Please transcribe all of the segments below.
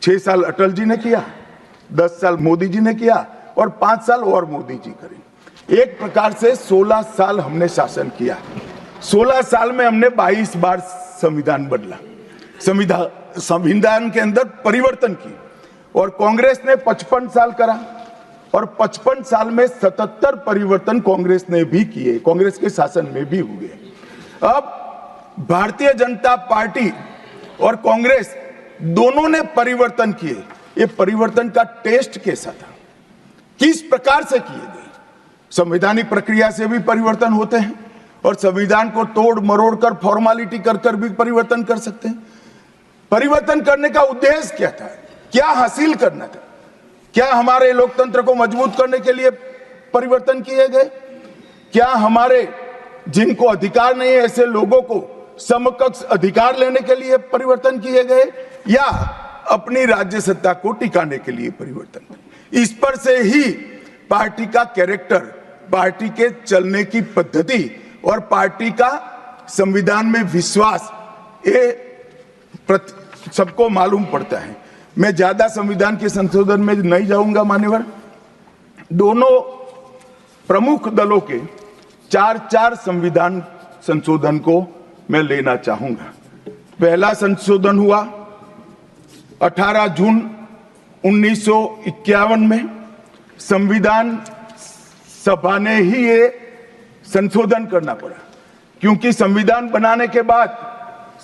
6 साल अटल जी ने किया, 10 साल मोदी जी ने किया और 5 साल और मोदी जी करें। एक प्रकार से 16 साल हमने शासन किया। 16 साल में हमने 22 बार संविधान बदला, संविधान के अंदर परिवर्तन की। और कांग्रेस ने 55 साल करा और 55 साल में 77 परिवर्तन कांग्रेस ने भी किए, कांग्रेस के शासन में भी हुए। अब भारतीय जनता पार्टी और कांग्रेस दोनों ने परिवर्तन किए। ये परिवर्तन का टेस्ट कैसा था, किस प्रकार से किए गए? संवैधानिक प्रक्रिया से भी परिवर्तन होते हैं और संविधान को तोड़ मरोड़ कर फॉर्मेलिटी कर कर भी परिवर्तन कर सकते हैं। परिवर्तन करने का उद्देश्य क्या था, क्या हासिल करना था? क्या हमारे लोकतंत्र को मजबूत करने के लिए परिवर्तन किए गए? क्या हमारे जिनको अधिकार नहीं है ऐसे लोगों को समकक्ष अधिकार लेने के लिए परिवर्तन किए गए, या अपनी राज्य सत्ता को टिकाने के लिए परिवर्तन? इस पर से ही पार्टी का कैरेक्टर, पार्टी के चलने की पद्धति और पार्टी का संविधान में विश्वास ये सबको मालूम पड़ता है। मैं ज्यादा संविधान के संशोधन में नहीं जाऊंगा मान्यवर। दोनों प्रमुख दलों के 4 संविधान संशोधन को मैं लेना चाहूंगा। पहला संशोधन हुआ 18 जून 1951 में। संविधान सभा ने ही ये संशोधन करना पड़ा, क्योंकि संविधान बनाने के बाद,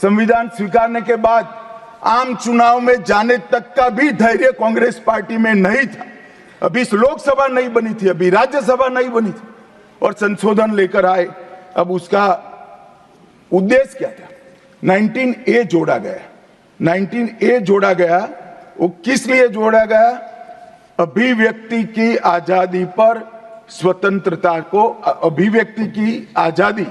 संविधान स्वीकारने के बाद आम चुनाव में जाने तक का भी धैर्य कांग्रेस पार्टी में नहीं था। अभी लोकसभा नहीं बनी थी, अभी राज्यसभा नहीं बनी थी और संशोधन लेकर आए। अब उसका उद्देश्य क्या था? 19A जोड़ा गया। 19A जोड़ा गया, वो किस लिए जोड़ा गया? अभिव्यक्ति की आजादी पर स्वतंत्रता को, अभिव्यक्ति की आजादी,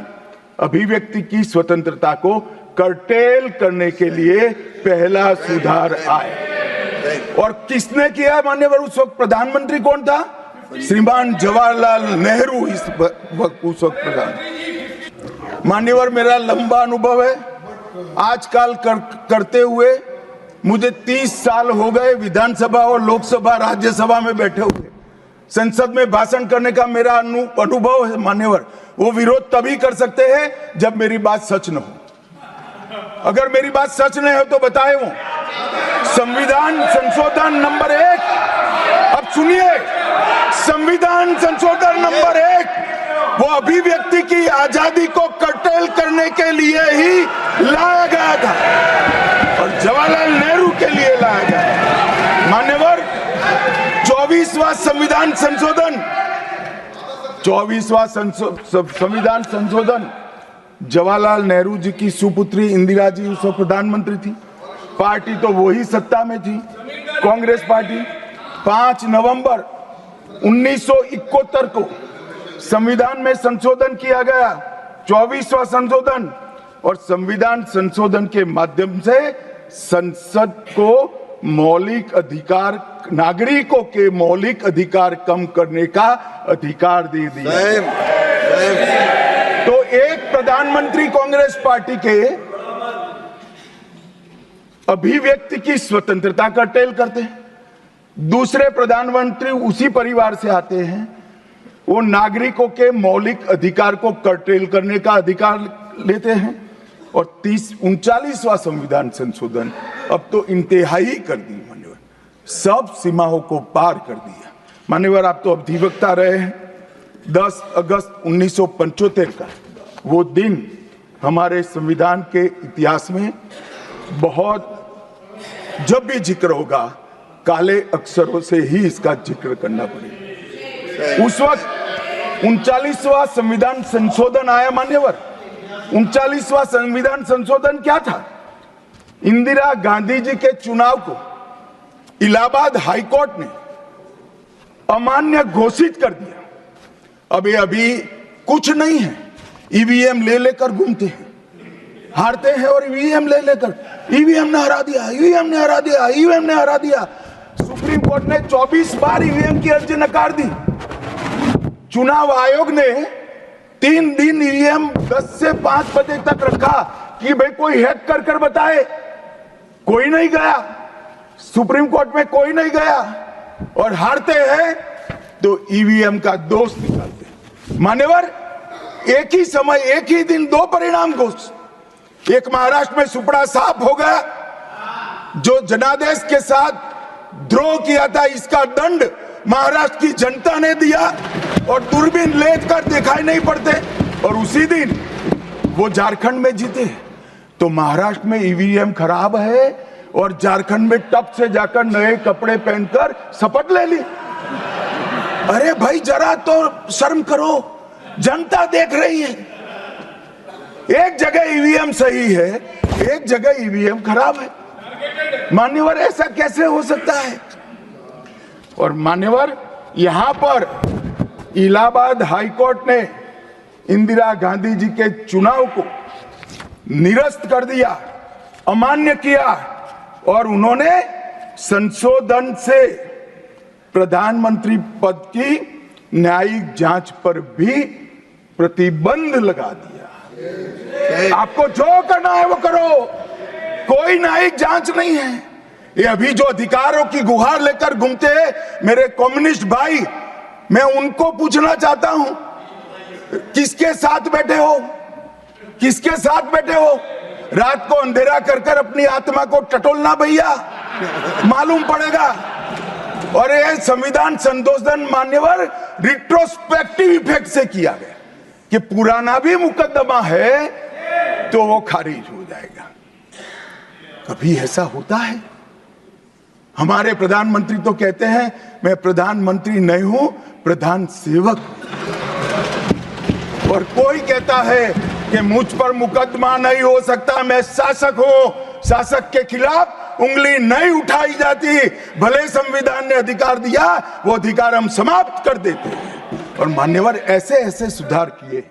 अभिव्यक्ति की स्वतंत्रता को कर्टेल करने के लिए पहला सुधार आया। और किसने किया मान्यवर? उस वक्त प्रधानमंत्री कौन था? श्रीमान जवाहरलाल नेहरू उस वक्त प्रधान। मान्यवर, मेरा लंबा अनुभव है आजकल करते हुए। मुझे 30 साल हो गए विधानसभा और लोकसभा राज्यसभा में बैठे हुए। संसद में भाषण करने का मेरा अनुभव है मान्यवर। वो विरोध तभी कर सकते हैं जब मेरी बात सच न हो। अगर मेरी बात सच नहीं हो तो बताए वो। संविधान संशोधन नंबर 1, अब सुनिए, संविधान संशोधन नंबर 1 वो अभिव्यक्ति की आजादी को कर्टेल करने के लिए ही लाया गया था और जवाहरलाल नेहरू के लिए लाया गया। मान्यवर, 24वां संविधान संशोधन, 24वां संविधान संशोधन जवाहरलाल नेहरू जी की सुपुत्री इंदिरा जी उस वक्त प्रधानमंत्री थी। पार्टी तो वही सत्ता में थी, कांग्रेस पार्टी। 5 नवंबर 1971 को संविधान में संशोधन किया गया, 24वां संशोधन। और संविधान संशोधन के माध्यम से संसद को मौलिक अधिकार, नागरिकों के मौलिक अधिकार कम करने का अधिकार दे दिया। तो एक प्रधानमंत्री कांग्रेस पार्टी के अभिव्यक्ति की स्वतंत्रता कर्टेल करते हैं, दूसरे प्रधानमंत्री उसी परिवार से आते हैं, वो नागरिकों के मौलिक अधिकार को कर्टेल करने का अधिकार लेते हैं। और 39वां संविधान संशोधन अब तो इंतहाई कर दी मान्यवर, सब सीमाओं को पार कर दिया। मान्यवर, आप तो अधिवक्ता रहे हैं। 10 अगस्त 1975 का वो दिन हमारे संविधान के इतिहास में बहुत, जब भी जिक्र होगा काले अक्षरों से ही इसका जिक्र करना पड़ेगा। उस वक्त 39वां संविधान संशोधन आया मान्यवर। 39वां संविधान संशोधन क्या था? इंदिरा गांधी जी के चुनाव को इलाहाबाद हाईकोर्ट ने अमान्य घोषित कर दिया। अब ये अभी कुछ नहीं है, ईवीएम ले लेकर घूमते हैं, हारते हैं और ईवीएम ले लेकर, ईवीएम ने हरा दिया, ईवीएम ने हरा दिया, ईवीएम ने हरा दिया। सुप्रीम कोर्ट ने 24 बार ईवीएम की अर्जी नकार दी। चुनाव आयोग ने 3 दिन ईवीएम 10 से 5 बजे तक रखा कि भाई कोई हैक कर बताए। कोई नहीं गया। सुप्रीम कोर्ट में कोई नहीं गया और हारते हैं तो ईवीएम का दोष निकालते हैं। मान्यवर, एक ही समय एक ही दिन दो परिणाम घोषित। एक महाराष्ट्र में सुपड़ा साफ हो गया, जो जनादेश के साथ द्रोह किया था इसका दंड महाराष्ट्र की जनता ने दिया और दूरबीन लेकर दिखाई नहीं पड़ते, और उसी दिन वो झारखंड में जीते। तो महाराष्ट्र में ईवीएम खराब है और झारखंड में टप से जाकर नए कपड़े पहनकर शपथ ले ली। अरे भाई जरा तो शर्म करो, जनता देख रही है। एक जगह ईवीएम सही है, एक जगह ईवीएम खराब है। मान्यवर, ऐसा कैसे हो सकता है? और मान्यवर, यहां पर इलाहाबाद हाईकोर्ट ने इंदिरा गांधी जी के चुनाव को निरस्त कर दिया, अमान्य किया, और उन्होंने संशोधन से प्रधानमंत्री पद की न्यायिक जांच पर भी प्रतिबंध लगा दिया। आपको जो करना है वो करो, कोई न्यायिक जांच नहीं है। ये अभी जो अधिकारों की गुहार लेकर घूमते हैं मेरे कम्युनिस्ट भाई, मैं उनको पूछना चाहता हूं, किसके साथ बैठे हो? किसके साथ बैठे हो? रात को अंधेरा कर कर अपनी आत्मा को टटोलना भैया, मालूम पड़ेगा। और ये संविधान संशोधन मान्यवर रिट्रोस्पेक्टिव इफेक्ट से किया गया कि पुराना भी मुकदमा है तो वो खारिज हो जाएगा। कभी ऐसा होता है? हमारे प्रधानमंत्री तो कहते हैं मैं प्रधानमंत्री नहीं हूं, प्रधान सेवक। और कोई कहता है कि मुझ पर मुकदमा नहीं हो सकता, मैं शासक हूं, शासक के खिलाफ उंगली नहीं उठाई जाती। भले संविधान ने अधिकार दिया, वो अधिकार हम समाप्त कर देते हैं। और मान्यवर, ऐसे ऐसे सुधार किए।